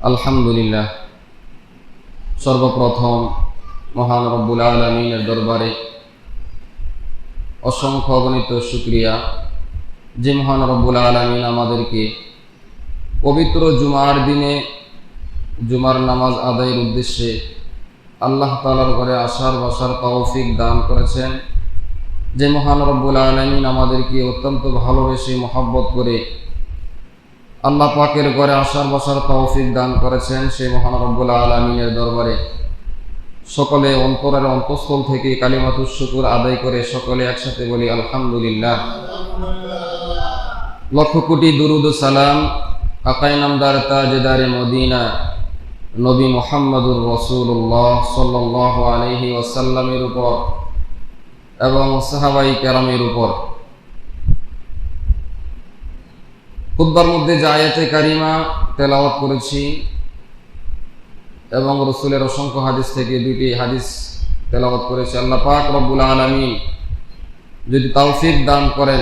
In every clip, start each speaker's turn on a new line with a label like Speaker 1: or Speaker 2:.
Speaker 1: আলহামদুলিল্লাহ, সর্বপ্রথম মহান রব্বুল আলামিনের দরবারে অসংখ্য অগণিত শুকরিয়া যে মহান রব্বুল আলামিন আমাদেরকে পবিত্র জুমার দিনে জুমার নামাজ আদায়ের উদ্দেশ্যে আল্লাহ তাআলার ঘরে আসার বসার তৌফিক দান করেছেন। যে মহান রব্বুল আলামিন আমাদেরকে অত্যন্ত ভালোবেসে মহব্বত করে আল্লাহ পাকের ঘরে আসার বসার তৌফিক দান করেছেন, সেই মহান রব্বুল আলামিনের দরবারে সকলে অন্তরের অন্তঃস্থল থেকে কালিমাতুশ শুকর আদায় করে সকলে একসাথে বলি আলহামদুলিল্লাহ। লক্ষ কোটি দুরুদ ও সালাম আকায়ে নামদার তাজদারে মদিনা নবী মুহাম্মদুর রাসূলুল্লাহ সাল্লাল্লাহু আলাইহি ওয়াসাল্লামের উপর এবং সাহাবায়ে কেরামের উপর। খুতবার মধ্যে যে আয়াতে কারিমা তেলাওয়াত করেছি এবং রাসূলের অসংখ্য হাদিস থেকে দুইটি হাদিস তেলাওয়াত করেছি, আল্লাহ পাক রব্বুল আলামিন যদি তৌফিক দান করেন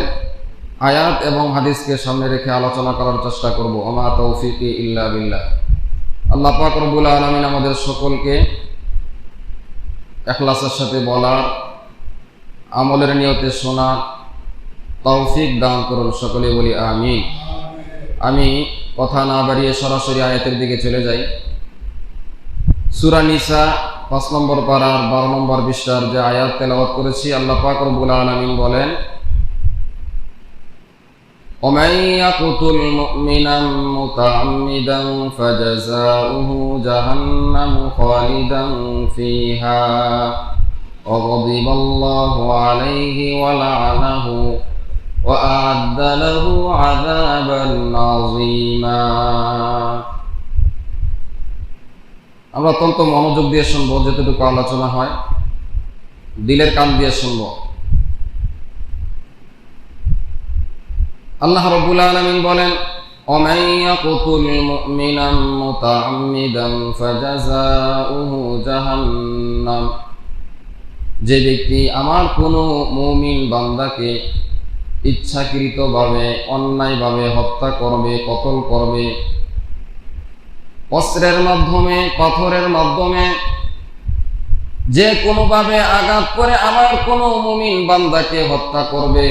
Speaker 1: আয়াত এবং হাদিসকে সামনে রেখে আলোচনা করার চেষ্টা করব। ওমা তৌফিকি ইল্লা বিল্লাহ। আল্লাহ পাক রব্বুল আলামিন আমাদের সকলকে ইখলাসের সাথে বলার, আমলের নিয়তে শোনার তৌফিক দান করুন, সকলে বলি আমিন। আমি কথা না বাড়িয়ে সরাসরি আয়াতের দিকে চলে যাই। সূরা নিসা ৫ নম্বর পারার ১২ নম্বর পৃষ্ঠার যে আয়াত তেলাওয়াত করেছি, আল্লাহ পাক রব্বুল আলামিন বলেন, ومن يقتل مؤمنا متعمدا فجزاؤه جهنم خالدا فيها وغضب الله عليه ولعنه وأعد له عذابا عظيما। আমরা অত্যন্ত মনোযোগ দিয়ে শুনবো, যতটুকু আলোচনা হয় দিলের কান দিয়ে শুনবো। আল্লাহ রাব্বুল আলামিন বলেন, ওমান ইয়াকতুল মুমিনান মুতাআম্মিদান ফাজাযাউহু জাহান্নাম, যে ব্যক্তি আমার কোনো মুমিন বান্দাকে ইচ্ছাকৃতভাবে অন্যায়ভাবে হত্যা করবে, কতল করবে, অস্ত্রের মাধ্যমে, পাথরের মাধ্যমে, যে কোনোভাবে আঘাত করে আমার কোনো মুমিন বান্দাকে হত্যা করবে,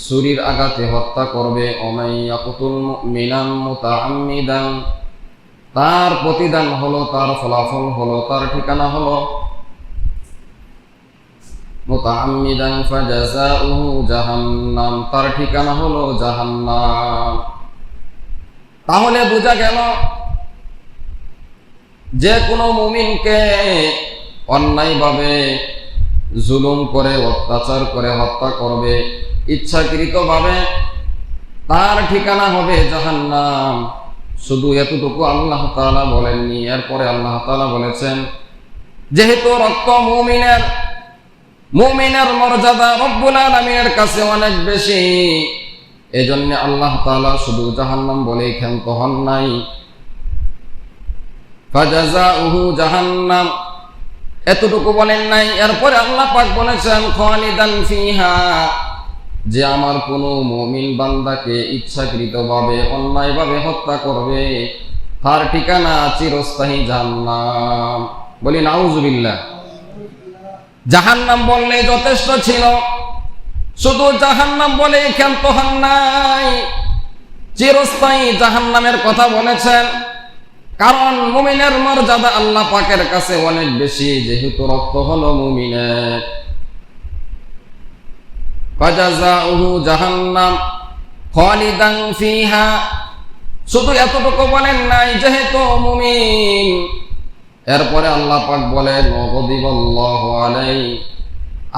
Speaker 1: ছুরির আঘাতে হত্যা করবে, ওমান ইয়াকতুল মুমিনান মুতাআম্মিদান, তার প্রতিদান হলো, তার ফলাফল হলো, তার ঠিকানা হলো মুতাআম্মিদান ফাজাযাউহু জাহান্নাম, তার ঠিকানা হলো জাহান্নাম। তাহলে বোঝা গেল যে কোনো মুমিনকে অন্যায়ভাবে জুলুম করে, অত্যাচার করে হত্যা করবে ইচ্ছাকৃতভাবে, তার ঠিকানা হবে জাহান্নাম। শুধু এতটুকু আল্লাহ তাআলা বলেননি, এরপরে আল্লাহ তাআলা বলেছেন, যেহেতু রক্ত মুমিনের মর্যাদা রব্বুল আলামিনের কাছে অনেক বেশি, এজন্য আল্লাহ তাআলা শুধু জাহান্নাম বলেই ক্ষান্ত হন নাই। ফাজাযাউহু জাহান্নাম এতটুকু বলেন নাই, এরপরে আল্লাহ পাক বলেছেন খালিদান ফিহা, যে আমার কোনো মুমিন বান্দাকে ইচ্ছাকৃতভাবে অন্যায়ভাবে হত্যা করবে তার ঠিকানা চিরস্থায়ী জাহান্নাম। বলি নাউজুবিল্লাহ। জাহান্নাম বললে যথেষ্ট ছিল, শুধু জাহান্নাম বলে ক্ষান্ত হন নাই, চিরস্থায়ী জাহান্নামের কথা বলেছেন। কারণ মুমিনের মর্যাদা আল্লাহ পাকের কাছে অনেক বেশি, যেহেতু রক্ত হলো মুমিনের। ফাজাযাউহু জাহান্নাম খালিদান ফিহা, শুধু এতটুকু বলেন নাই যেহেতু মুমিন, এরপরে আল্লাহ পাক বলেন ওয়াগদিবাল্লাহু আলাইহি,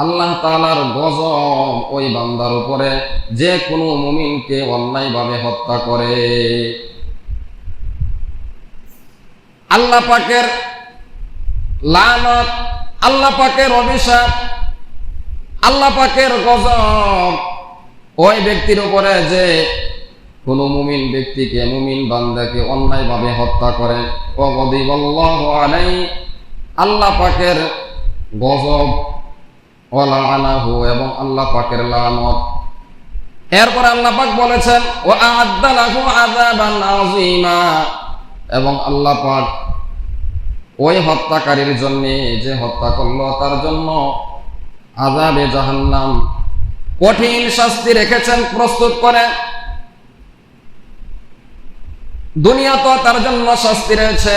Speaker 1: আল্লাহ তাআলার গজব ওই বান্দার উপরে যে কোনো মুমিনকে অন্যায়ভাবে হত্যা করে। আল্লাহ পাকের লানত, আল্লাহ পাকের অভিশাপ, আল্লাহ পাকের গজব ওই ব্যক্তির উপরে যে কোনো মুমিন ব্যক্তিকে, মুমিন বান্দাকে অন্যায়ভাবে হত্যা করে। ওয়াগদিবাল্লাহু আলাইহি, আল্লাহ পাকের গজব, ওয়া লাআনাহু, এবং আল্লাহ পাকের লানত। এরপর আল্লাহ পাক বলেছেন ওয়া আ'আদ্দা লাহু আযাবান আযীমা, এবং আল্লাহ পাক ওই হত্যাকারীর জন্য, যে হত্যা করলো তার জন্য আযাবে জাহান্নাম, কঠিন শাস্তি রেখেছেন প্রস্তুত করে। দুনিয়া তো তার জন্য শাস্তি রয়েছে,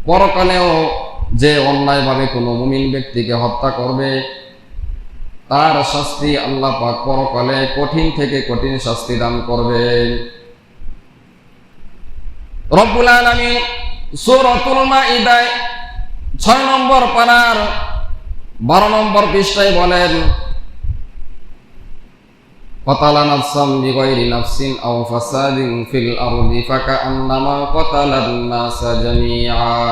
Speaker 1: পরকালেও যে অন্যায়ভাবে কোনো মুমিন ব্যক্তিকে হত্যা করবে তার শাস্তি আল্লাহ পাক পরকালে কঠিন থেকে কঠিন শাস্তি দান করবেন। রব্বুল আলামিন সূরাতুল মাইদায় 6 নম্বর পারার 12 নম্বর পৃষ্ঠায় বলেন قتل نفسا بغير نفس أو فساد في الأرض فكأنما قتل الناس جميعا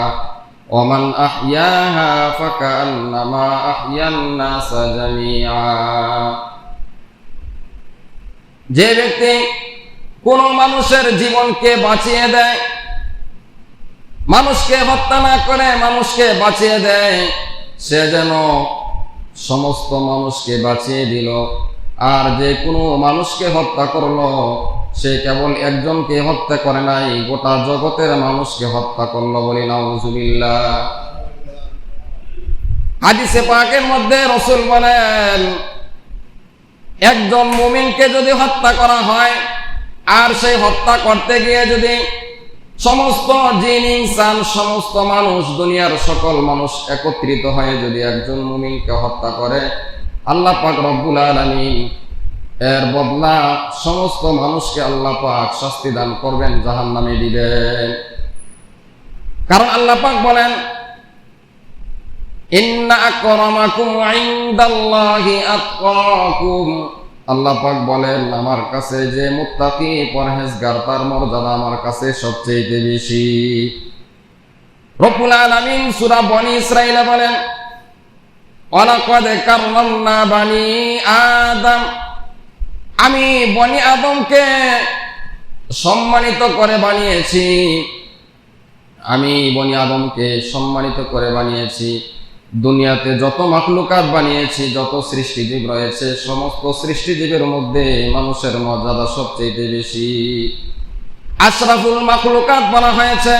Speaker 1: ومن أحياها فكأنما أحيا الناس جميعا। যে ব্যক্তি কোন মানুষের জীবনকে বাঁচিয়ে দেয়, মানুষকে হত্যা না করে মানুষকে বাঁচিয়ে দেয়, সে যেন সমস্ত মানুষকে বাঁচিয়ে দিল। আর যে কোনো মানুষকে হত্যা করলো সে কেবল একজনকে হত্যা করে নাই, গোটা জগতের মানুষকে হত্যা করলো, বলি নাউজুবিল্লাহ। হাদিসে পাকের মধ্যে রাসূল বলেন একজন মুমিনকে যদি হত্যা করা হয় আর সেই হত্যা করতে গিয়ে যদি সমস্ত জিন ইনসান, সমস্ত মানুষ, দুনিয়ার সকল মানুষ একত্রিত হয়ে যদি একজন মুমিনকে হত্যা করে, আল্লাহ পাক রব্বুল আলামিন এর বদলা সমস্ত মানুষকে আল্লাহ পাক শাস্তি দান করবেন, জাহান্নামে দিবেন। কারণ আল্লাহ পাক বলেন ইন্না আকরামাকুম ইনদাল্লাহি আতকাকুম, আল্লাহ পাক বলেন আমার কাছে যে মুত্তাকি পরহেজগার তার মর্যাদা আমার কাছে সবচেয়ে বেশি। রব্বুল আলামিন সূরা বনী ইসরাঈলে বলেন ওয়ালাকাদ কাররামনা বানি আদম, আমি বনি আদমকে সম্মানিত করে বানিয়েছি, আমি বনি আদমকে সম্মানিত করে বানিয়েছি। দুনিয়াতে যত মাখলুকাত বানিয়েছি, যত সৃষ্টিজীব রয়েছে, সমস্ত সৃষ্টিজীবের মধ্যে মানুষের মর্যাদা সবচেয়ে বেশি। আশরাফুল মাখলুকাত বলা হয়েছে,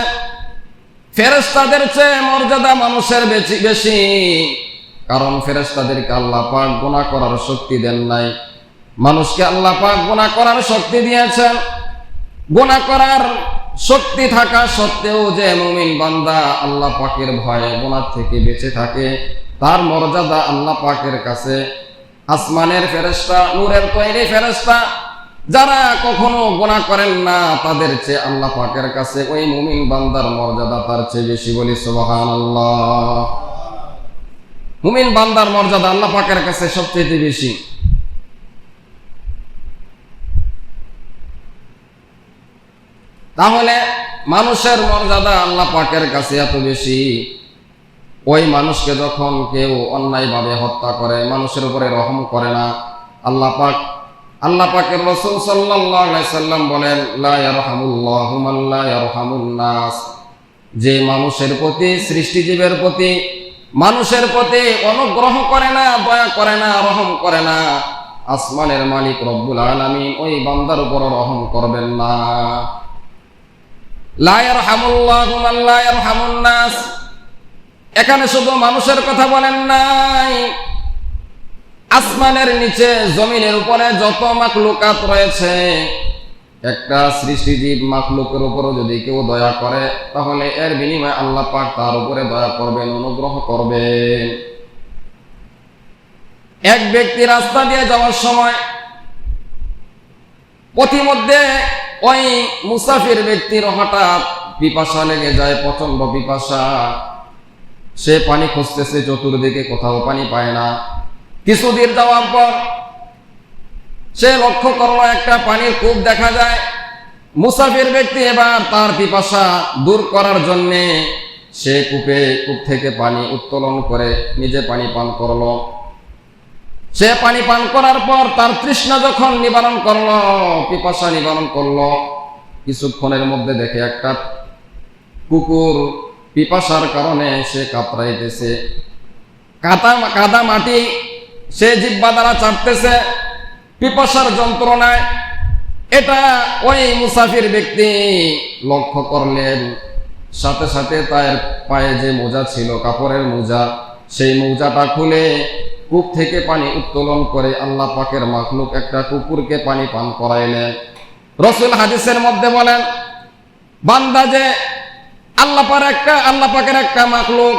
Speaker 1: ফেরেশতাদের চেয়ে মর্যাদা মানুষের বেশি। কারণ ফেরেশতাদেরকে আল্লাহ পাক গুনাহ করার শক্তি দেন নাই, মানুষকে আল্লাহ পাক গুনাহ করার শক্তি দিয়েছেন। গুনাহ করার শক্তি থাকা সত্ত্বেও যে মুমিন বান্দা আল্লাহ পাকের ভয়ে গুনাহ থেকে বেঁচে থাকে, তার মর্যাদা আল্লাহ পাকের কাছে আসমানের ফেরেশতা, নূরের তৈরি ফেরেশতা যারা কখনো গুনাহ করেন না, তাদের চেয়ে আল্লাহ পাকের কাছে ওই মুমিন বান্দার মর্যাদা তার চেয়ে বেশি, বলি সুবহানাল্লাহ। মুমিন বান্দার মর্যাদা আল্লাহ পাকের কাছে সবচেয়ে বেশি। তাহলে মানুষের মর্যাদা আল্লাহ পাকের কাছে এত বেশি, ওই মানুষকে যখন কেউ অন্যায়ভাবে হত্যা করে, মানুষের উপরে রহম করে না, আল্লাহ পাকের রাসূল সাল্লাল্লাহু আলাইহি সাল্লাম বলেন লা ইয়ারহামুল্লাহু মান লা ইয়ারহামুন নাস, যে মানুষের প্রতি, সৃষ্টিজীবের প্রতি, মানুষের প্রতি অনুগ্রহ করে না, দয়া করে না, রহম করে না, আসমানের মালিক রব্বুল আলামিন ওই বান্দার উপর রহম করবেন না। লা ইয়ারহামুল্লাহু মান লা ইয়ারহামুন নাস, এখানে শুধু মানুষের কথা বলেন নাই, আসমানের নিচে জমিনের উপরে যত মাখলুকাত রয়েছে, একটা সৃষ্টিজীব মাখলুকের উপর যদি কেউ দয়া করে, তাহলে এর বিনিময়ে আল্লাহ পাক তার উপরে দয়া করবেন, অনুগ্রহ করবেন। এক ব্যক্তি রাস্তা দিয়ে যাওয়ার সময় পথিমধ্যে ওই মুসাফির ব্যক্তির হঠাৎ পিপাসা লেগে যায়, প্রচন্ড পিপাসা। সে পানি খুঁজতেছে চতুর্দিকে, কোথাও পানি পায় না। কিছুদিন যাওয়ার পর সে লক্ষ্য করলো একটা পানির কূপ দেখা যায়। মুসাফির ব্যক্তি এবার তার পিপাসা দূর করার জন্য সে কূপ থেকে পানি উত্তোলন করে নিজে পানি পান করলো। সে পানি পান করার পর তার তৃষ্ণা যখন নিবারণ করলো, পিপাসা নিবারণ করলো, কিছুক্ষণের মধ্যে দেখে একটা কুকুর পিপাসার কারণে সে কাতরাইতেছে। কাদা মাটি সে জিহ্বা দ্বারা চাটতেছে, পিপাসার যন্ত্রণায়। এটা ওই মুসাফির ব্যক্তি লক্ষ্য করলেন। সাথে সাথে তার পায়ে যে মোজা ছিল, কাপড়ের মোজা, সেই মোজাটা খুলে কূপ থেকে পানি উত্তোলন করে আল্লাহ পাকের মাখলুক একটা কুকুরকে পানি পান করাইলেন। রাসূল হাদিসের মধ্যে বলেন, বান্দা যে আল্লাহ পাকের একটা মাখলুক,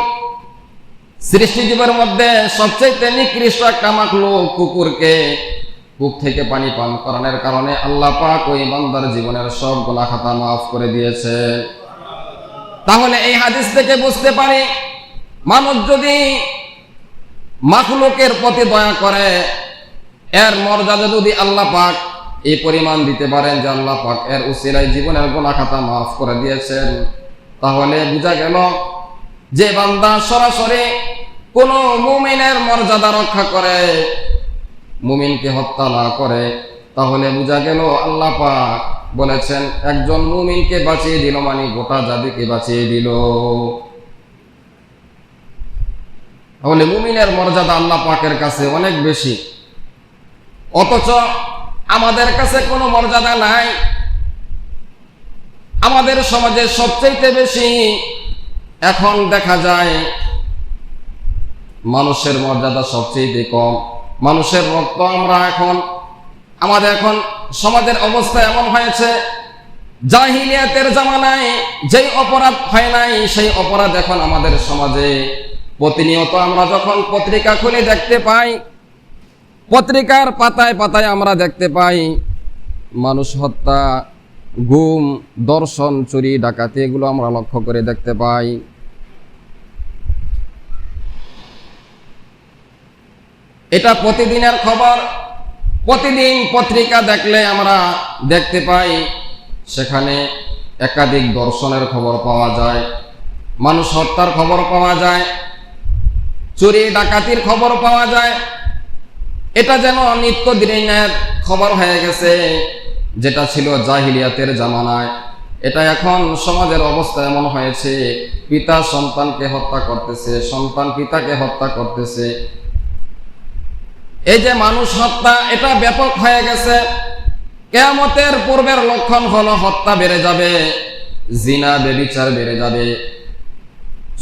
Speaker 1: সৃষ্টিজীবের মধ্যে সবচেয়ে নিকৃষ্ট একটা মাখলুক কুকুরকে কূপ থেকে পানি পান করানোর কারণে আল্লাহ পাক ওই বান্দার জীবনের সব গুনাহ খাতা মাফ করে দিয়েছে। তাহলে এই হাদিস থেকে বুঝতে পারি, মানুষ যদি মাখলুকের প্রতি দয়া করে, এর মর্যাদা যদি আল্লাহ পাক এই পরিমাণ দিতে পারেন যে আল্লাহ পাক এর উসিলায় জীবনের গুনাহ খাতা মাফ করে দিয়েছেন, তাহলে বোঝা গেল যে বান্দা সরাসরি কোন মুমিনের মর্যাদা রক্ষা করে, মুমিনকে হত্যা না করে, তাহলে বোঝা গেল আল্লাহ পাক বলেছেন একজন মুমিনকে বাঁচিয়ে দিল মানে গোটা জাতিকে বাঁচিয়ে দিল। তাহলে মুমিনের মর্যাদা আল্লাহ পাকের কাছে অনেক বেশি, অথচ আমাদের কাছে কোনো মর্যাদা নাই। আমাদের সমাজে সবচেয়ে বেশি এখন দেখা যায় মানুষের মর্যাদা সবচেয়ে কম, মানুষের রক্ত আমরা আমাদের এখন সমাজের অবস্থা এমন হয়েছে, জাহিলিয়াতের জামানায় যেই অপরাধ হয় নাই সেই অপরাধ এখন আমাদের সমাজে প্রতিনিয়ত আমরা যখন পত্রিকা খুলে দেখতে পাই, পত্রিকার পাতায় পাতায় আমরা দেখতে পাই মানুষ হত্যা, গুম, ধর্ষণ, চুরি, ডাকাতি, এগুলো আমরা লক্ষ্য করে দেখতে পাই। এটা প্রতিদিনের খবর। প্রতিদিন পত্রিকা দেখলে আমরা দেখতে পাই সেখানে একাধিক ধর্ষণের খবর পাওয়া যায়, মানুষ হত্যার খবর পাওয়া যায়, চুরি ডাকাতির খবর পাওয়া যায়। এটা যেন নিত্যদিনের খবর হয়ে গেছে, যেটা ছিল জাহিলিয়াতের জামানায়। এটা এখন সমাজের অবস্থা এমন হয়েছে, পিতা সন্তানকে হত্যা করতেছে, সন্তান পিতাকে হত্যা করতেছে। এই যে মানুষ হত্যা, এটা ব্যাপক হয়ে গেছে। কিয়ামতের পূর্বের লক্ষণ হলো হত্যা বেড়ে যাবে, জিনা ব্যভিচার বেড়ে যাবে,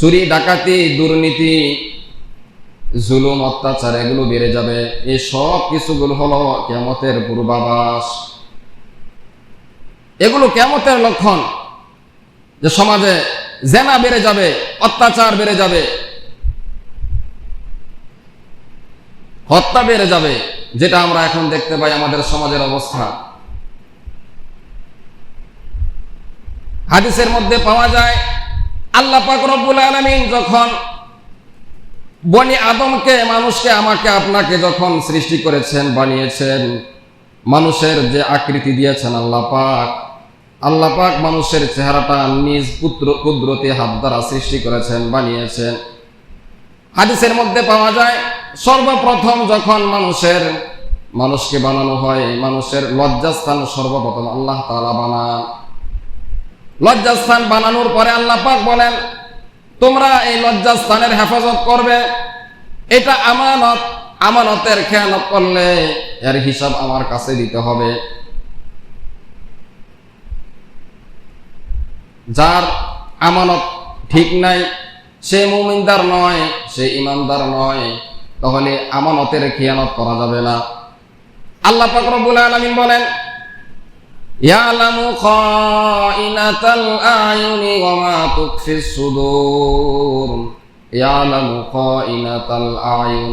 Speaker 1: চুরি ডাকাতি, দুর্নীতি, জুলুম, অত্যাচার এগুলো বেড়ে যাবে। এই সব কিছুগুলো হলো কিয়ামতের পূর্বাভাস। এগুলো কিয়ামতের লক্ষণ যে সমাজে জেনা বেড়ে যাবে, অত্যাচার বেড়ে যাবে, হত্যা বেড়ে যাবে, যেটা আমরা এখন দেখতে পাই আমাদের সমাজের অবস্থা। হাদিসের মধ্যে পাওয়া যায় আল্লাহ পাক রব্বুল আলামিন যখন বনি আদমকে, মানুষকে, আমাকে, আপনাকে যখন সৃষ্টি করেছেন, বানিয়েছেন, মানুষের যে আকৃতি দিয়েছেন আল্লাহ পাক মানুষের চেহারাটা নিজ কুদরতি হাত দ্বারা সৃষ্টি করেছেন, বানিয়েছেন। হাদিসের মধ্যে পাওয়া যায় সর্বপ্রথম যখন মানুষকে বানানো হয়, মানুষের লজ্জাস্থান সর্বপ্রথম আল্লাহ তাআলা বানান। লজ্জাস্থান বানানোর পরে আল্লাহ পাক বলেন, তোমরা এই লজ্জাস্থানের হেফাজত করবে, এটা আমানত, আমানতের খেয়ানত করলে এর হিসাব আমার কাছে দিতে হবে। যার আমানত ঠিক নাই, সে মুমিনদার নয়, সে ইমানদার নয়, তাহলে আমানতের খেয়ানত করা যাবে না। আল্লাহ পাক রব্বুল আলামিন বলেন, ইয়ালামু খাইনাতাল আয়ুনি ওয়া মা তুখফিস সুদূর, ইয়ালামু খাইনাতাল আয়ুন,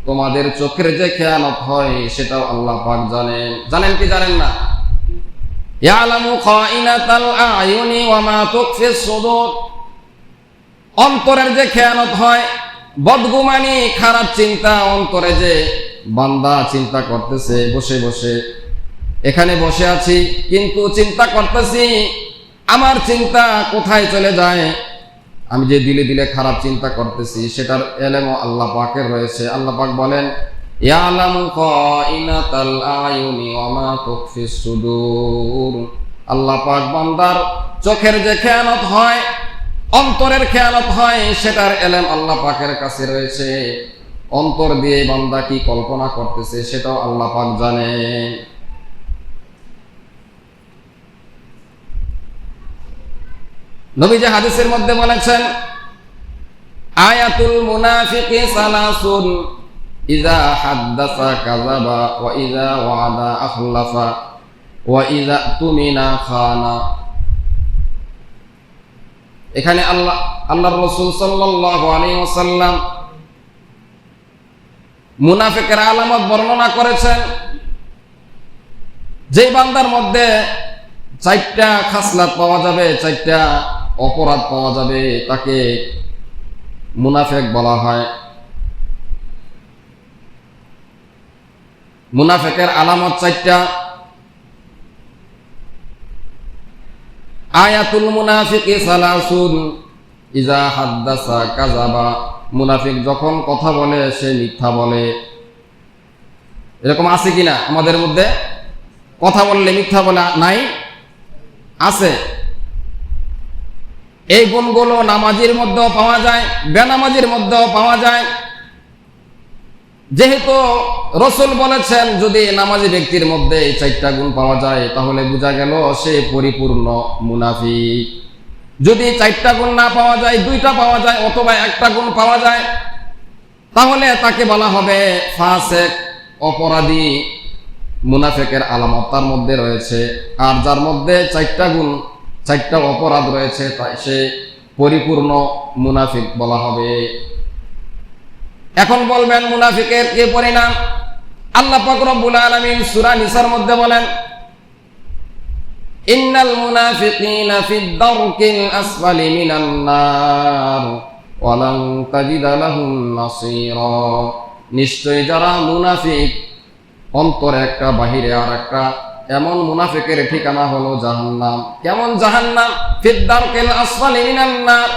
Speaker 1: তোমাদের চোখের যে খেয়ানত হয় সেটাও আল্লাহ পাক জানেন। জানেন কি জানেন না? ইয়ালামু খাইনাতাল আয়ুনি ওয়া মা তুখফিস সুদূর, অন্তরের যে খেয়ানত হয়, বদগুমানি, খারাপ চিন্তা অন্তরে যে বান্দা চিন্তা করতেছে বসে বসে, এখানে বসে আছি কিন্তু চিন্তা করতেছি, আমার চিন্তা কোথায় চলে যায়, আমি যে দিলে দিলে খারাপ চিন্তা করতেছি সেটার ইলম আল্লাহ পাকের রয়েছে। আল্লাহ পাক বলেন, ইয়ালামু খাইনাতাল আয়ুনি ওয়া মা তুখফিস সুদূর, আল্লাহ পাক বান্দার চোখের যে খেয়ানত হয়, অন্তরের খেয়ানত হয়, সেটার ইলম আল্লাহ পাকের কাছে রয়েছে। অন্তর দিয়ে বান্দা কি কল্পনা করতেছে সেটাও আল্লাহ পাক জানেন। নবীজি হাদিসের মধ্যে বলেছেন, আয়াতুল মুনাফিকি সালাসুন, ইযা হাদ্দাসা কাযাবা, ওয়া ইযা ওয়াদা আখলাফা, ওয়া ইযা তুমিনা খানা। এখানে আল্লাহর রাসূল সাল্লাল্লাহু আলাইহি ওয়াসাল্লাম মুনাফিকের আলামত বর্ণনা করেছেন। যে বান্দার মধ্যে 4টা খাসলাত পাওয়া যাবে, 4টা অপরাধ পাওয়া যাবে, তাকে মুনাফিক বলা হয়। মুনাফিকের আলামত 4টা। আয়াতুল মুনাফিকি সালাসুন, ইযা হাদ্দাসা কাযাবা, মুনাফিক যখন কথা বলে সে মিথ্যা বলে। এরকম আছে কিনা আমাদের মধ্যে? কথা বললে মিথ্যা বলা নাই? আছে। এই গুণগুলো নামাজির মধ্যেও পাওয়া যায়, বেনামাজির মধ্যেও পাওয়া যায়। যেহেতু রাসূল বলেছেন যদি নামাজি ব্যক্তির মধ্যে এই 4টা গুণ পাওয়া যায় তাহলে বোঝা গেল সে পরিপূর্ণ মুনাফিক। যদি 4টা গুণ না পাওয়া যায়, 2টা পাওয়া যায় অথবা 1টা গুণ পাওয়া যায়, তাহলে তাকে বলা হবে ফাসিক, অপরাধী। মুনাফিকের আলামত তার মধ্যে রয়েছে। আর যার মধ্যে 4টা গুণ, 4টা অপরাধ রয়েছে, তাই সে পরিপূর্ণ মুনাফিক বলা হবে। এখন বলবেন মুনাফিকের কি পরিণাম? আল্লাহ পাক রব্বুল আলামিন সূরা নিসার মধ্যে বলেন, ইন্নাল মুনাফিকিনা ফিদ দারকিল আসফালি মিনান নার ওয়া লান তাজিদা লাহুম নাসীরা। নিশ্চয়ই যারা মুনাফিক, অন্তরে একটা বাহিরে আর একটা, এমন মুনাফিকের ঠিকানা হলো জাহান্নাম। কেমন জাহান্নাম? ফিদ দারকিল আসফালি মিনান নার,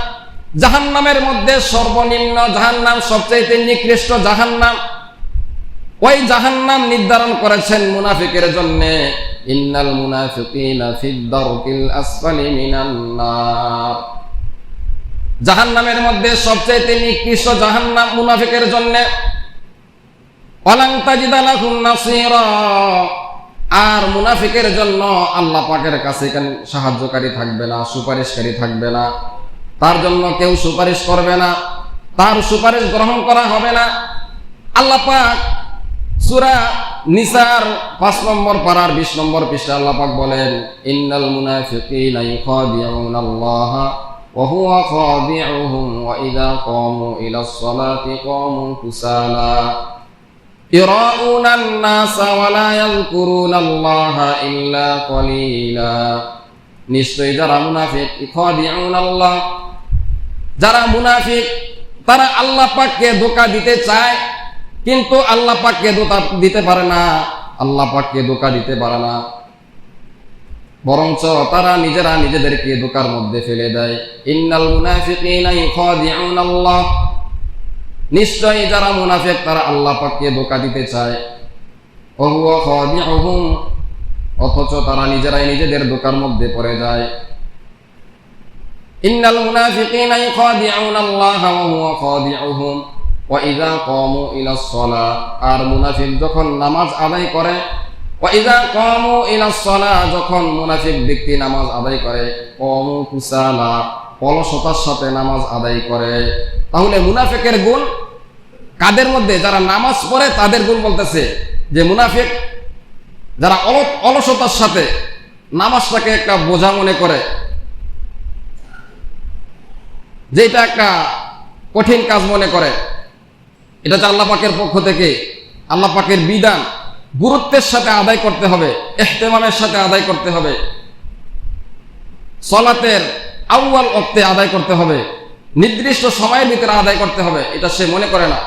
Speaker 1: জাহান্নামের মধ্যে সর্বনিম্ন জাহান্নাম, সবচেয়ে নিকৃষ্ট জাহান্নাম। ওই জাহান্নাম নির্ধারণ করেছেন মুনাফিকের জন্য। ইন্নাল মুনাফিকিনা ফিদ দারকিল আসফালি মিনান নার, জাহান্নামের মধ্যে সবচেয়ে নিকৃষ্ট জাহান্নাম মুনাফিকের জন্য। ওয়ালান তাজিদা লাহুম নাসীরা, আর মুনাফিকের জন্য আল্লাহ পাকের কাছে সাহায্যকারী থাকবে না, সুপারিশকারী থাকবে না। তার জন্য কেউ সুপারিশ করবে না, তার সুপারিশ গ্রহণ করা হবে না। আল্লাহ পাক সূরা নিসার 5 নম্বর পারার 20 নম্বর পৃষ্ঠা আল্লাহ পাক বলেন, ইন্নাল মুনাফিকিনা ইউখাদিউনাল্লাহা ওয়া হুয়া খাদিউহুম ওয়া ইযা কামু ইলাস সালাতি কামু কুসালা ইরাউনান নাসা ওয়া লা ইয়াযকুরুনাল্লাহা ইল্লা কলিলা। নিশ্চয়ই যারা মুনাফিক, ইখাদিউনাল্লাহ, যারা মুনাফিক তারা আল্লাহ পাককে ধোঁকা দিতে চায়, কিন্তু আল্লাহ পাককে ধোঁকা দিতে পারে না, আল্লাহ পাককে ধোঁকা দিতে পারে না, বরঞ্চ তারা নিজেরা নিজেদেরকে ধোঁকার মধ্যে ফেলে দেয়। ইন্নাল মুনাফিকিনা ইখাদিউনাল্লাহ, নিশ্চয়ই যারা মুনাফিক তারা আল্লাহ পাককে ধোঁকা দিতে চায়। ওয়া হুয়া খাদিউহুম, অথচ তারা নিজেরাই নিজেদের ধোঁকার মধ্যে পড়ে যায়। ইন্নাল মুনাফিকিনা ইখাদিউনাল্লাহা ওয়া হুয়া খাদিউহুম ওয়া ইযা কামু ইলাস সালাহ, আর মুনাফিক যখন নামাজ আদায় করে, ওয়া ইযা কামু ইলাস সালাহ, যখন মুনাফিক ব্যক্তি নামাজ আদায় করে, কামু কুসালা, অলসতার সাথে নামাজ আদায় করে। তাহলে মুনাফিকের গুণ কাদের মধ্যে? যারা নামাজ পড়ে তাদের গুণ বলতেছে যে মুনাফিক যারা অলসতার সাথে নামাজটাকে একটা বোঝা মনে করে, যেটা একটা কঠিন কাজ মনে করে, এটা যে আল্লাহ পাকের পক্ষ থেকে আল্লাহ পাকের বিধান গুরুত্বের সাথে আদায় করতে হবে, ইহতিমামের সাথে আদায় করতে হবে, সালাতের আউয়াল ওয়াক্তে আদায় করতে হবে, নির্দিষ্ট সময়ের ভিতরে আদায় করতে হবে, এটা সে মনে করে না।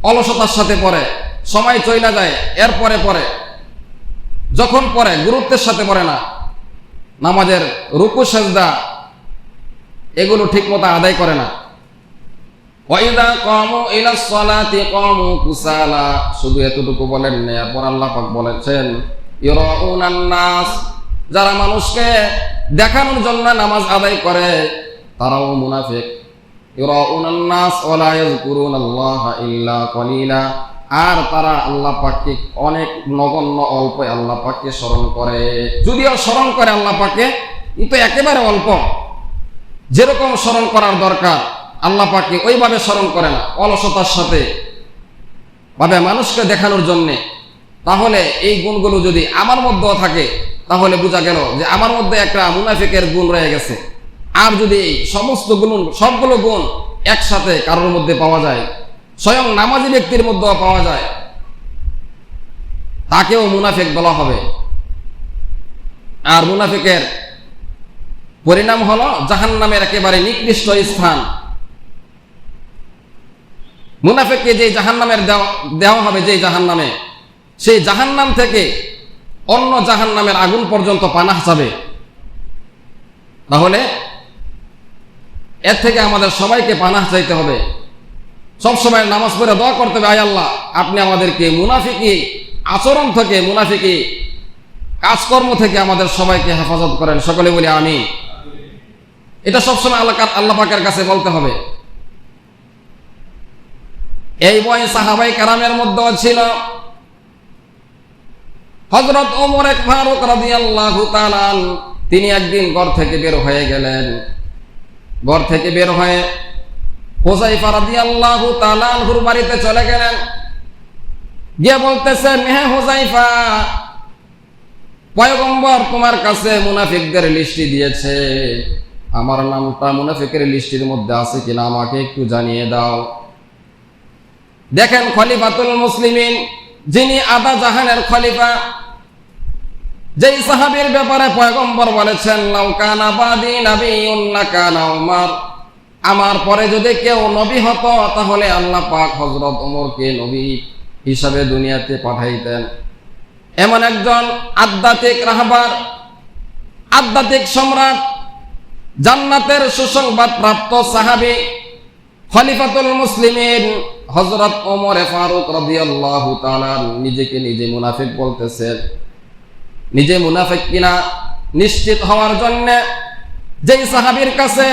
Speaker 1: অলসতার সাথে পড়ে, সময় চলে যায়, এরপরে পড়ে, যখন পড়ে গুরুত্বের সাথে পড়ে না। নামাজের রুকু সাজদা এগুলো ঠিক মতো আদায় করে না। ওয়া ইযা কামু ইলাস সালাতি কামু কুসালা, শুধু এতটুকু বলেন না, এরপর আল্লাহ পাক বলেছেন ইরাউনান নাস, যারা মানুষকে দেখানোর জন্য নামাজ আদায় করে তারাও মুনাফিক। ইউরাউনান নাস ওয়া লা ইয়াযকুরুনাল্লাহা ইল্লা কলিলা, আর তারা আল্লাহ পাককে অনেক নগণ্য অল্প আল্লাহ পাককে স্মরণ করে। যদিও স্মরণ করে আল্লাহ পাককে, কিন্তু একেবারে অল্প। যেরকম স্মরণ করার দরকার আল্লাহ পাককে ওইভাবে স্মরণ করে না, অলসতার সাথে ভাবে মানুষকে দেখানোর জন্যে। তাহলে এই গুণগুলো যদি আমার মধ্যেও থাকে তাহলে বোঝা গেল যে আমার মধ্যে একটা মুনাফিকের গুণ রয়ে গেছে। আর যদি সমস্ত গুণ, সবগুলো গুণ একসাথে কারোর মধ্যে পাওয়া যায়, স্বয়ং নামাজি ব্যক্তির মধ্যেও পাওয়া যায়, তাকেও মুনাফিক বলা হবে। আর মুনাফিকের পরিণাম হলো জাহান্নামের একেবারে নিকৃষ্ট স্থান। মুনাফিককে যে জাহান্নামের দেওয়া হবে, যে জাহান্নামে, সেই জাহান্নাম থেকে অন্য জাহান্নামের আগুন পর্যন্ত পানাহ যাবে। তাহলে এর থেকে আমাদের সবাইকে পানাহ চাইতে হবে। সবসময় নামাজ পড়ে দোয়া করতে হবে, আয় আল্লাহ আপনি আমাদেরকে মুনাফিকি আচরণ থেকে, মুনাফিকি কাজকর্ম থেকে আমাদের সবাইকে হেফাজত করেন। সকলে বলি আমিন। এটা সবসময় আল্লাহ পাকের কাছে বলতে হবে। এই বই সাহাবাই কেরামের মধ্যেও ছিল। হযরত ওমর ফারুক রাদিয়াল্লাহু তাআলা তিনি একদিন ঘর থেকে বের হয়ে গেলেন। ঘর থেকে বের হয়ে হুযায়ফা রাদিয়াল্লাহু তাআলা আনহুর বাড়িতে চলে গেলেন। গিয়ে বলতেছেন, হে হুযায়ফা, পয়গম্বর তোমার কাছে মুনাফিকদের লিস্টি দিয়েছে, আমার নামটা মুনাফিকের লিস্টির মধ্যে আছে কিনা আমাকে একটু জানিয়ে দাও। দেখেন, খলিফাতুল মুসলিমিন, যিনি আদা জাহানের খলিফা, যেই সাহাবীর ব্যাপারে পয়গম্বর বলেছেন, লাউ কানা বাদি নাবিয়্যুন লাকানা উমর, আমার পরে যদি কেউ নবী হতো তাহলে আল্লাহ পাক হযরত ওমরকে নবী হিসাবে দুনিয়াতে পাঠাইতেন। এমন একজন আধ্যাত্মিক রাহবার, আধ্যাত্মিক সম্রাট, জান্নাতের সুসংবাদ প্রাপ্ত সাহাবী, খলিফাতুল মুসলিমিন হযরত ওমর ফারুক রাদিয়াল্লাহু তাআলা নিজেকে নিজে মুনাফিক বলতেছেন। নিজে মুনাফিক কিনা নিশ্চিত হওয়ার জন্য যেই সাহাবীর কাছে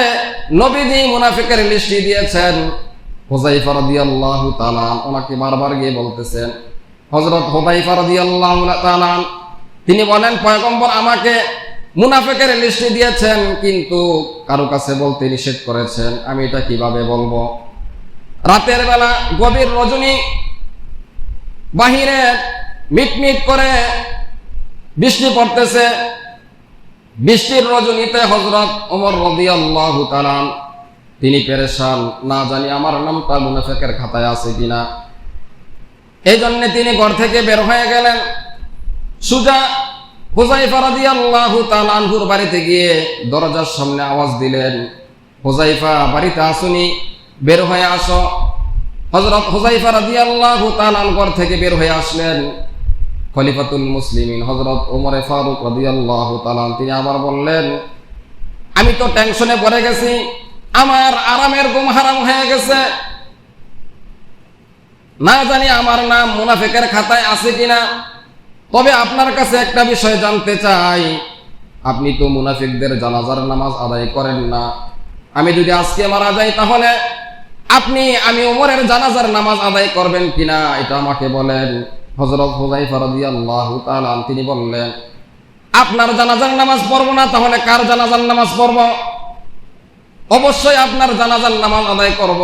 Speaker 1: নবীজি মুনাফিকের লিস্টি দিয়েছেন, হুযায়ফা রাদিয়াল্লাহু তাআলা ওনাকে বারবার গিয়ে বলতেছেন। হযরত হুযায়ফা রাদিয়াল্লাহু তাআলা তিনি বলেন, পয়গম্বর আমাকে মুনাফিকের লিস্টি দিয়েছেন, কিন্তু কারো কাছে বলতে নিষেধ করেছেন, আমি এটা কিভাবে বলবো? রাতের বেলা গভীর রজনী, বাহিরে মিটমিট করে বৃষ্টি পড়তেছে। বৃষ্টির রজনীতে হযরত ওমর রাদিয়াল্লাহু তাআলা তিনি পেরেশান, না জানি আমার নামটা মুনাফিকের খাতায় আছে কিনা। এই জন্য তিনি ঘর থেকে বের হয়ে গেলেন। সুজা হুযায়ফা রাদিয়াল্লাহু তাআলা আনহুর বাড়িতে গিয়ে দরজার সামনে আওয়াজ দিলেন, হুযায়ফা বাড়িতে আসুনি, বের হয়ে আসো। হযরত হুযায়ফা রাদিয়াল্লাহু তাআলা ঘর থেকে বের হয়ে আসলেন। খলিফাতুল মুসলিমিন হযরত ওমর ফারুক রাদিয়াল্লাহু তাআলা তিনি আবার বললেন, আমি তো টেনশনে পড়ে গেছি, আমার আরামের ঘুম হারাম হয়ে গেছে, না জানি আমার নাম মুনাফিকের খাতায় আছে কিনা। তবে আপনার কাছে একটা বিষয় জানতে চাই, আপনি তো মুনাফিকদের জানাজার নামাজ আদায় করেন না। আমি যদি আজকে মারা যাই তাহলে আমি ওমরের জানাজার নামাজ আদায় করবেন কিনা এটা আমাকে বলেন। হযরত হুযায়ফা রাদিয়াল্লাহু তাআলা তিনি বললেন, আপনার জানাজার নামাজ পড়ব না, তাহলে কার জানাজার নামাজ পড়ব? অবশ্যই আপনার জানাজার নামাজ আদায় করব।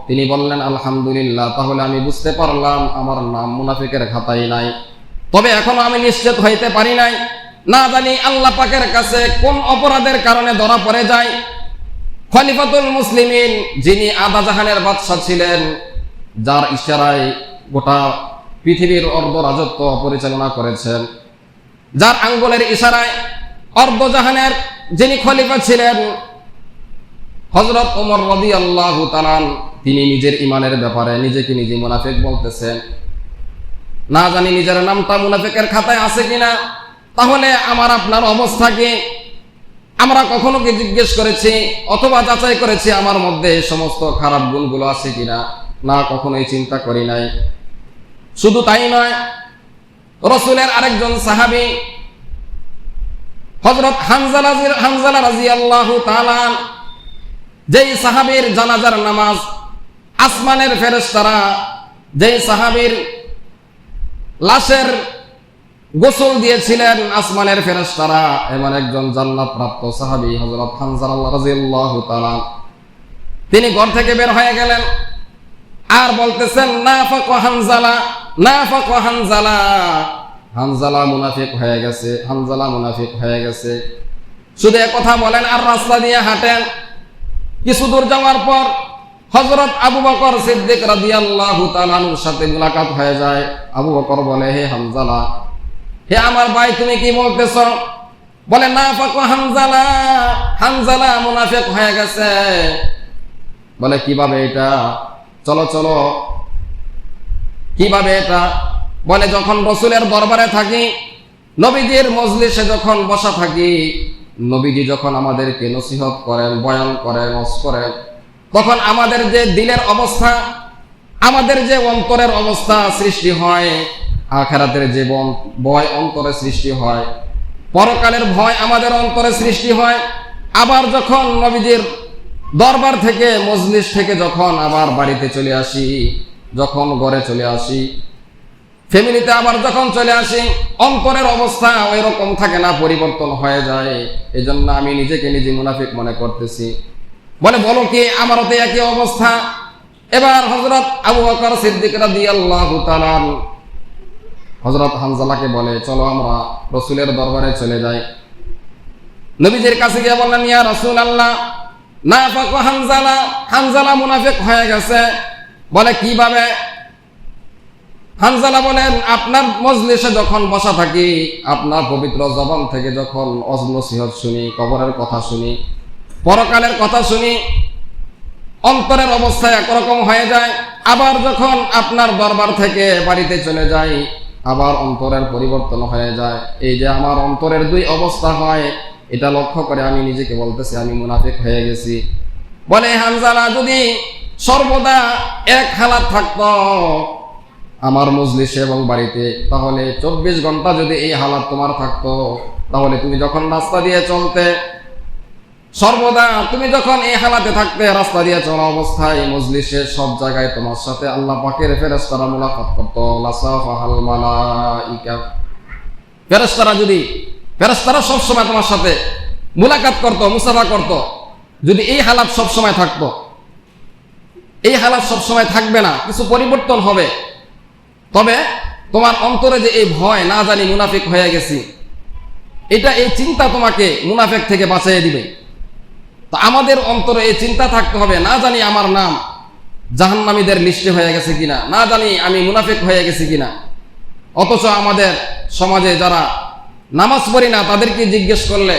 Speaker 1: তিনি বললেন, আলহামদুলিল্লাহ, তাহলে আমি বুঝতে পারলাম আমার নাম মুনাফিকের খাতায় নাই। তবে এখনো আমি নিশ্চিত হইতে পারি নাই, না জানি আল্লাহ পাকের কাছে কোন অপরাধের কারণে ধরা পড়ে যায়। খলিফাতুল মুসলিমিন, যিনি আদা জাহানের বাদশা ছিলেন, যার ইশারায় গোটা পৃথিবীর অর্ধ রাজত্ব পরিচালনা করেছেন, যার আঙ্গুলের ইশারায় অর্ধ জাহানের যিনি খলিফা ছিলেন হযরত ওমর রাদিয়াল্লাহু তাআলা, তিনি নিজের ঈমানের ব্যাপারে নিজেকে নিজে মুনাফিক বলতেছেন। না জানি নিজের নামটা মুনাফিকের খাতায় আছে কিনা। তাহলে আমার আপনার অবস্থা কি? আমরা কখনো কি জিজ্ঞেস করেছি অথবা যাচাই করেছি আমার মধ্যে সমস্ত খারাপ গুণগুলো আছে কিনা? না, কখনোই চিন্তা করি নাই। শুধু তাই নয়, রাসূলের আরেকজন সাহাবী হযরত হানজালা রাদিয়াল্লাহু তাআলা যেই সাহাবীর জানাজার নামাজ আসমানের ফেরেশতারা যেই সাহাবীর লাশের গোসল দিয়েছিলেন আসমানের ফেরেশতারা, এমন একজন জান্নাত প্রাপ্ত সাহাবী হযরত হানজালা রাদিয়াল্লাহু তাআলা, তিনি ঘর থেকে বের হয়ে গেলেন আর বলতেছেন নাফাক হানজালা, নাফাক হানজালা, হানজালা মুনাফিক হয়ে গেছে, হানজালা মুনাফিক হয়ে গেছে। শুধু এক কথা বলেন আর রাস্তা দিয়ে হাঁটেন। কিছু দূর যাওয়ার পর হযরত আবু বকর সিদ্দিক রাদিয়াল্লাহু তাআলা আনহুর সাথে মুলাকাত হয়ে যায়। আবু বকর বলে, হে হানজালা, হে আমার ভাই, তুমি কি বলতেছ? বলে নাফাক হানজালা, হানজালা মুনাফিক হয়ে গেছে। বলে কিভাবে এটা? চলো চলো, কিভাবে এটা? বলে যখন রাসূলের দরবারে থাকি, নবীজির মজলিসে যখন বসা থাকি, নবীজি যখন আমাদেরকে নসিহত করেন, বয়ান করেন, ওয়াজ করেন, তখন আমাদের যে দিলের অবস্থা, আমাদের যে অন্তরের অবস্থা সৃষ্টি হয়, আখিরাতের যে ভয় অন্তরে সৃষ্টি হয়, পরকালের ভয় আমাদের অন্তরে সৃষ্টি হয়। আবার যখন নবীজির দরবার থেকে, মজলিস থেকে যখন আবার বাড়িতে চলে আসি, যখন ঘরে চলে আসি, ফ্যামিলিতে আবার যখন চলে আসি, অন্তরের অবস্থা ওই রকম থাকে না, পরিবর্তন হয়ে যায়। এজন্য আমি নিজেকে নিজে মুনাফিক মনে করতেছি। বলে বলো কি, আমারও তো একই অবস্থা। এবার হযরত আবু বকর সিদ্দিক রাদিয়াল্লাহু তাআলা হযরত হানজালাকে বলে, চলো আমরা রাসূলের দরবারে চলে যাই। নবীজির কাছে গিয়ে বললেন, ইয়া রাসূলুল্লাহ, নাফাক হানজালা, হানজালা মুনাফিক হয়ে গেছে। বলে কিভাবে? হানজালা বলেন, আপনার মজলিসে যখন বসা থাকি, আপনার পবিত্র জবান থেকে যখন নসিহত শুনি, কবরের কথা শুনি, পরকালের কথা শুনি, অন্তরের অবস্থা একরকম হয়ে যায়। আবার যখন আপনার দরবার থেকে বাড়িতে চলে যাই, আবার অন্তরের পরিবর্তন হয়ে যায়। এই যে আমার অন্তরের দুই অবস্থা হয়, এটা লক্ষ্য করে আমি নিজেকে বলতেছি আমি মুনাফিক হয়ে গেছি। বলে হানজালা, যদি সর্বদা এক হালাত থাকতো আমার মজলিসে এবং বাড়িতে, তাহলে 24 ঘন্টা যদি এই হালাত তোমার থাকতো, তাহলে তুমি যখন রাস্তা দিয়ে চলতে, সর্বদা তুমি যখন এই হালাতে থাকতে, রাস্তা দিয়ে চলা অবস্থায় মজলিসে সব জায়গায় তোমার সাথে আল্লাহ পাকের ফেরেশতারা মুলাকাত করতো, লাসাফাহাল মালাইকা, ফেরেশতারা সব সময় তোমার সাথে মুলাকাত করতো, মুসাফা করতো। যদি এই হালাত সব সময় থাকতো, এই হালাত সব সময় থাকবে না, কিছু পরিবর্তন হবে। তবে তোমার অন্তরে যে এই ভয়, না জানি মুনাফিক হয়ে গেছি, এটা, এই চিন্তা তোমাকে মুনাফিক থেকে বাঁচিয়ে দিবে। তো আমাদের অন্তরে এই চিন্তা থাকতে হবে, না জানি আমার নাম জাহান্নামীদের লিস্টে হয়ে গেছে কিনা, না জানি আমি মুনাফিক হয়ে গেছি কিনা। অথচ আমাদের সমাজে যারা নামাজ পড়ি না, তাদেরকে জিজ্ঞেস করলে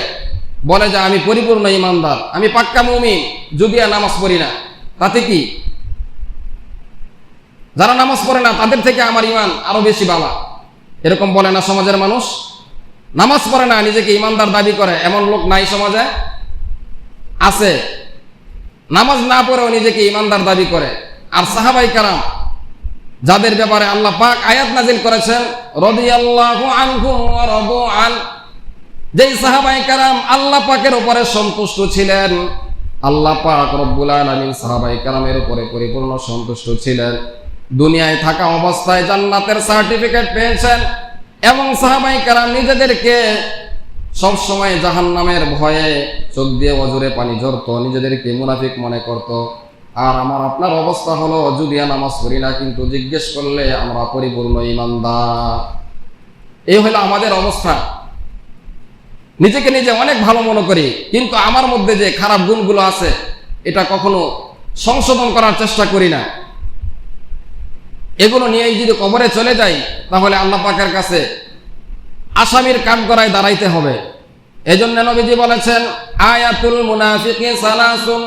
Speaker 1: বলে যে আমি পরিপূর্ণ ইমানদার, আমি পাক্কা মুমিন, যদিও নামাজ পড়ি না। তাতে কি? যারা নামাজ পড়ে না তাদের থেকে আমার ইমান আরো বেশি ভালো, এরকম বলে না সমাজের মানুষ? নামাজ পড়ে না, নিজেকে ইমানদার দাবি করে, এমন লোক নাই সমাজে? আছে। নামাজ না পড়েও নিজেকে ইমানদার দাবি করে। আর সাহাবায়ে কেরাম, যাদের ব্যাপারে আল্লাহ পাক আয়াত নাজিল করেছেন, রাদিয়াল্লাহু আনহুম ওয়া রাদু আন, যেই সাহাবায়ে কেরাম আল্লাহ পাকের উপরে সন্তুষ্ট ছিলেন, আল্লাহ পাক রব্বুল আলামিন সাহাবায়ে কেরামের উপরে পরিপূর্ণ সন্তুষ্ট ছিলেন। দুনিয়ায় থাকা অবস্থায় জান্নাতের সার্টিফিকেট পেয়েছেন, এবং সাহাবায়ে কেরাম নিজেদেরকে সব সময় জাহান্নামের ভয়ে চোখ দিয়ে অজরে পানি ঝরতো, নিজেদেরকে মুনাফিক মনে করত। আর আমার আপনার অবস্থা হলো, যদিও নামাজ পড়ি না, কিন্তু জিজ্ঞেস করলে আমরা পরিপূর্ণ ঈমানদার। এই হলো আমাদের অবস্থা। নিজেকে নিজে অনেক ভালো মনে করি, কিন্তু আমার মধ্যে যে খারাপ গুণগুলো আছে, এটা কখনো সংশোধন করার চেষ্টা করি না। এগুলো নিয়েই যদি কবরে চলে যাই, তাহলে আল্লাহ পাকের কাছে আসামির কাঠগড়ায় দাঁড়াইতে হবে। এজন্য নবীজি বলেছেন, আয়াতুল মুনাফিকি সালাসুন,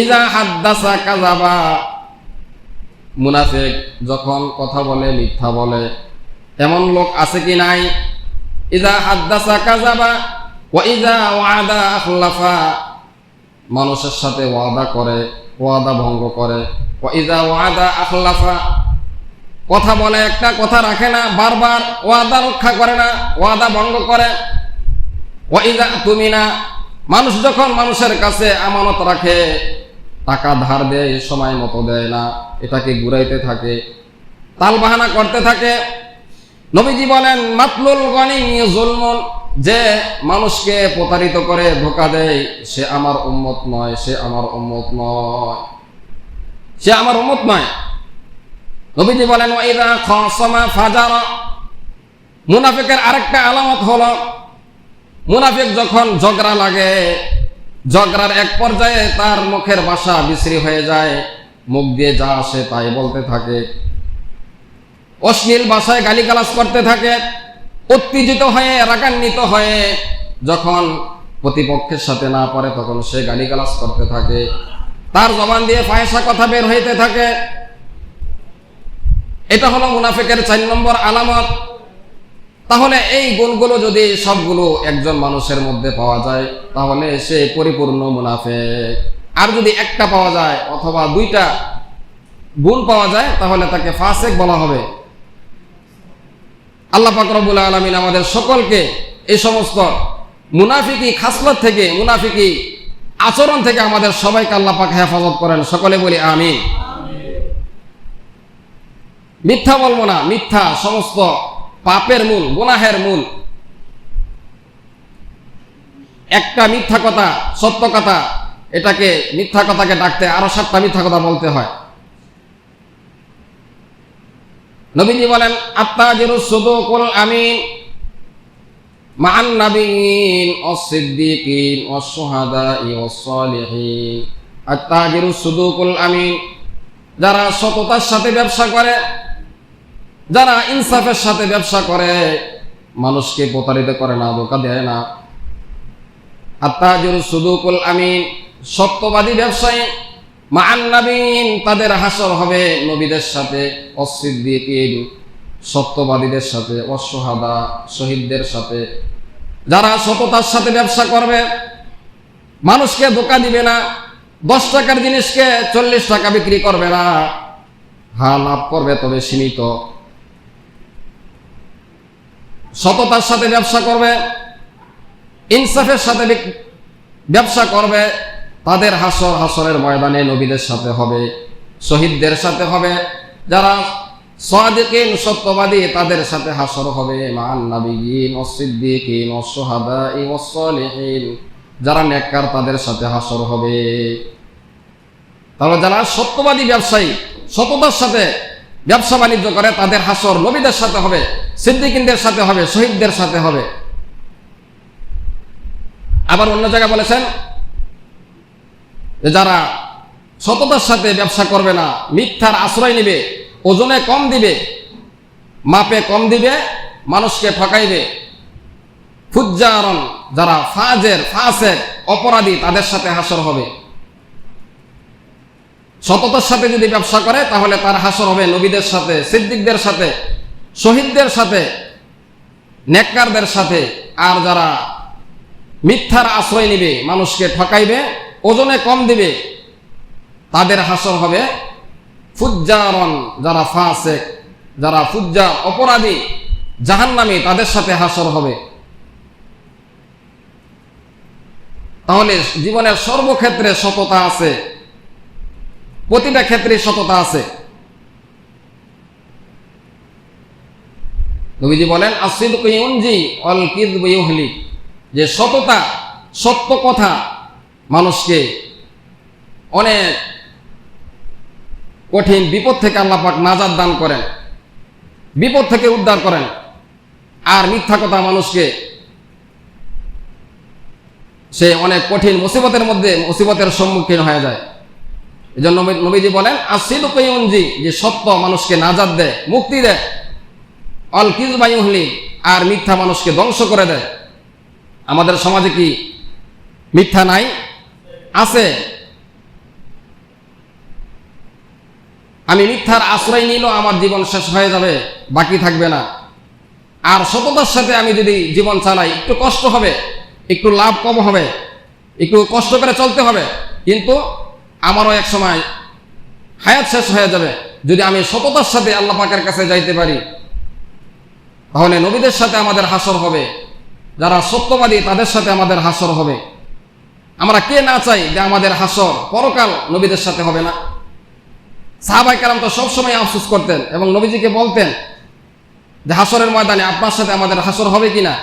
Speaker 1: ইজা হাদ্দাসা কাযাবা, মুনাফিক যখন কথা বলে মিথ্যা বলে। এমন লোক আছে কি নাই? ইজা হাদ্দাসা কাযাবা ওয়া ইজা ওয়াদা আখলাফা, মানুষের সাথে ওয়াদা করে, ওয়াদা ভঙ্গ করে। ওয়া ইজা ওয়াদা আখলাফা, কথা বলে একটা, কথা রাখে না, বারবার ওয়াদা রক্ষা করে না, ওয়াদা ভঙ্গ করে। ওয়া ইজা তুমিনা, মানুষ যখন মানুষের কাছে আমানত রাখে, টাকা ধার দেয়, সময় মতো দেয় না, এটাকে ঘুরাইতে থাকে, তালবাহানা করতে থাকে। নবীজি বলেন মাতলুল গনি যুলমুন, যে মানুষকে প্রতারিত করে ধোঁকা দেয় সে আমার উম্মত নয়, সে আমার উম্মত নয়, সে আমার উম্মত নয়। নবীজি বলেন ওয়াইদা খাসামা ফাজারা, মুনাফিকের আরেকটা আলামত হলো মুনাফিক যখন ঝগড়া লাগে, ঝগড়ার এক পর্যায়ে তার মুখের ভাষা বিশ্রী হয়ে যায়, মুখ দিয়ে যা আসে তাই বলতে থাকে, অশ্লীল ভাষায় গালিগালাজ করতে থাকে, উত্তেজিত হয়ে রাগান্বিত হয়ে যখন প্রতিপক্ষের সাথে না পারে তখন সে গালিগালাজ করতে থাকে, তার জবান দিয়ে ফাহিশা কথা বের হইতে থাকে। এটা হলো মুনাফিকের 4 নম্বর আলামত। তাহলে এই গুণগুলো যদি সবগুলো একজন মানুষের মধ্যে পাওয়া যায় তাহলে সে পরিপূর্ণ মুনাফিক। আর যদি একটা পাওয়া যায় অথবা 2টা গুণ পাওয়া যায় তাহলে তাকে ফাসিক বলা হবে। আল্লাহ পাক রব্বুল আলামিন আমাদের সকলকে এই সমস্ত মুনাফিকি খাসলত থেকে, মুনাফিকি আচরণ থেকে আমাদের সবাইকে আল্লাহ পাক হেফাজত করেন। সকলে বলি আমিন। মিথ্যা বলবো না, মিথ্যা সমস্ত পাপের মূল, গুনাহের মূল। একটা মিথ্যা কথা, সত্য কথা, এটাকে মিথ্যা কথাকে ডাকতে আরো 7টা মিথ্যা কথা বলতে হয়। নবীজি বলেন আত্তাজিরু সুদুকুল আমিন মা'আন নাবিয়্যিন ওয়াস-সিদ্দীকিন ওয়াস-শুহাদা'i ওয়াস-সালিহিন। আত্তাজিরু সুদুকুল আমিন, যারা সততার সাথে ব্যবসা করে, যারা ইনসাফের সাথে ব্যবসা করে, মানুষকে প্রতারিত করে না, ধোঁকা দেয় না। আত্তাজিরু সুদুকুল আমিন, সত্যবাদী ব্যবসায়ী, মা'আন নাবিয়্যিন, তাদের হাসর হবে নবীদের সাথে, ওয়াস-সিদ্দীকিন, সত্যবাদীদের সাথে, ওয়াস-শুহাদা, শহীদদের সাথে। যারা সততার সাথে ব্যবসা করবে, মানুষকে ধোঁকা দিবে না, 10 টাকার জিনিসকে 40 টাকা বিক্রি করবে না, হ্যাঁ লাভ করবে তবে সীমিত। সততার সাথে ব্যবসা করবে, ইনসাফের সাথে ব্যবসা করবে, তাদের হাসরের ময়দানে নবীদের সাথে হবে, শহীদদের সাথে হবে। যারা সাদিকিন, সত্যবাদী, তাদের সাথে হাসর হবে মান নাবিয়্যিন ওয়াস-সিদ্দীকিন ওয়াস-শুহাদা'i ওয়াস-সালিহিন। যারা নেককার তাদের সাথে হাসর হবে। তাহলে যারা সত্যবাদী ব্যবসায়ী, সততার সাথে ব্যবসা বাণিজ্য করে, তাদের হাসর নবীদের সাথে হবে, সিদ্দিকিনদের সাথে হবে, শহীদদের সাথে হবে। আবার অন্য জায়গায় বলেছেন যে যারা সততার সাথে ব্যবসা করবে না, মিথ্যার আশ্রয় নিবে, ওজনে কম দিবে, মাপে কম দিবে, মানুষকে ঠকাইবে, ফুজ্জারন, যারা ফাজের, ফাসেক, অপরাধী, তাদের সাথে হাসর হবে। সততার সাথে যদি ব্যবসা করে তাহলে তার হাসর হবে নবীদের সাথে, সিদ্দিকদের সাথে, শহীদদের সাথে, নেককারদের সাথে। আর যারা মিথ্যার আশ্রয় নিবে, মানুষকে ঠকাইবে, ওজনে কম দিবে, তাদের হাসর হবে ফুজ্জারন, যারা ফাসেক, যারা ফুজ্জার, অপরাধী, জাহান্নামী, তাদের সাথে হাসর হবে। তাহলে জীবনের সর্বক্ষেত্রে সততা আছে, প্রতিটা ক্ষেত্রে সততা আছে। নবীজি বলেন as-sidqu ইউনজি ওয়াল কিযবু ইউহলিক, যে সততা, সত্য কথা মানুষকে অনেক কঠিন বিপদ থেকে আল্লাহ পাক নাজাত দান করেন, বিপদ থেকে উদ্ধার করেন। আর মিথ্যা কথা মানুষকে সে অনেক কঠিন মুসিবতের মধ্যে, মুসিবতের সম্মুখীন হয়ে যায়। এজন্য নবীজি বলেন as-sidqu ইউনজি, যে সত্য মানুষকে নাজাত দেয়, মুক্তি দেয়, ওয়াল কিযবু ইউহলিক, আর মিথ্যা মানুষকে ধ্বংস করে দেয়। আমাদের সমাজে কি মিথ্যা নাই? আছে। আমি মিথ্যার আশ্রয় নিলেও আমার জীবন শেষ হয়ে যাবে, বাকি থাকবে না। আর সততার সাথে আমি যদি জীবন চালাই, একটু কষ্ট হবে, একটু লাভ কম হবে, একটু কষ্ট করে চলতে হবে, কিন্তু আমারও এক সময় হায়াত শেষ হয়ে যাবে। যদি আমি সততার সাথে আল্লাহ পাকের কাছে যাইতে পারি তাহলে নবীদের সাথে আমাদের হাসর হবে, যারা সত্যবাদী তাদের সাথে আমাদের হাসর হবে। আমরা কে না চাই যে আমাদের হাসর পরকাল নবীদের সাথে হবে না? সাহাবায়ে কেরাম তো সবসময় আফসোস করতেন এবং নবীজিকে বলতেন যে হাসরের ময়দানে আপনার সাথে আমাদের হাসর হবে কিনা,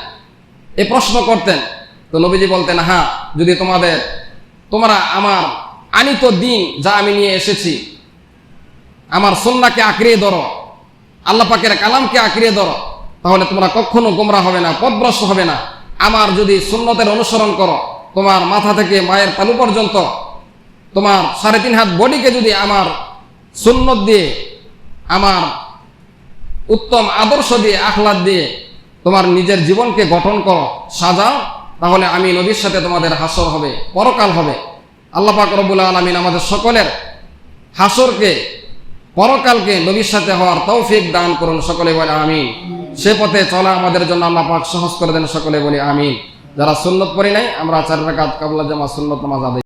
Speaker 1: এ প্রশ্ন করতেন। তো নবীজি বলতেন, হ্যাঁ, যদি তোমরা আমার আনিত দিন যা আমি নিয়ে এসেছি, আমার সুন্নাহকে আঁকড়িয়ে ধরো, আল্লাহ পাকের কালামকে আঁকড়িয়ে ধরো, তাহলে তোমরা কখনো গোমরা হবে না, পথভ্রষ্ট হবে না। আমার যদি সুন্নতের অনুসরণ করো, তোমার মাথা থেকে মায়ের তালু পর্যন্ত তোমার 3.5 হাত বডিকে যদি আমার সুন্নত দিয়ে, আমার উত্তম আদর্শ দিয়ে, আখলাক দিয়ে তোমার নিজের জীবনকে গঠন করো, সাজাও, তাহলে আমি নবীর সাথে তোমাদের হাসর হবে, পরকাল হবে। আল্লাহ পাক রব্বুল আলামিন আমাদের সকলের হাসরকে, পরকালকে নবীর সাথে হওয়ার তৌফিক দান করুন। সকলে বলে আমিন। সে পথে চলা আমাদের জন্য আল্লাহ পাক সহজ করে দেন। সকলে বলি আমিন। যারা সুন্নত পড়ি নাই, আমরা 4 রাকাত কাবলা জামা সুন্নত নামাজ আদায়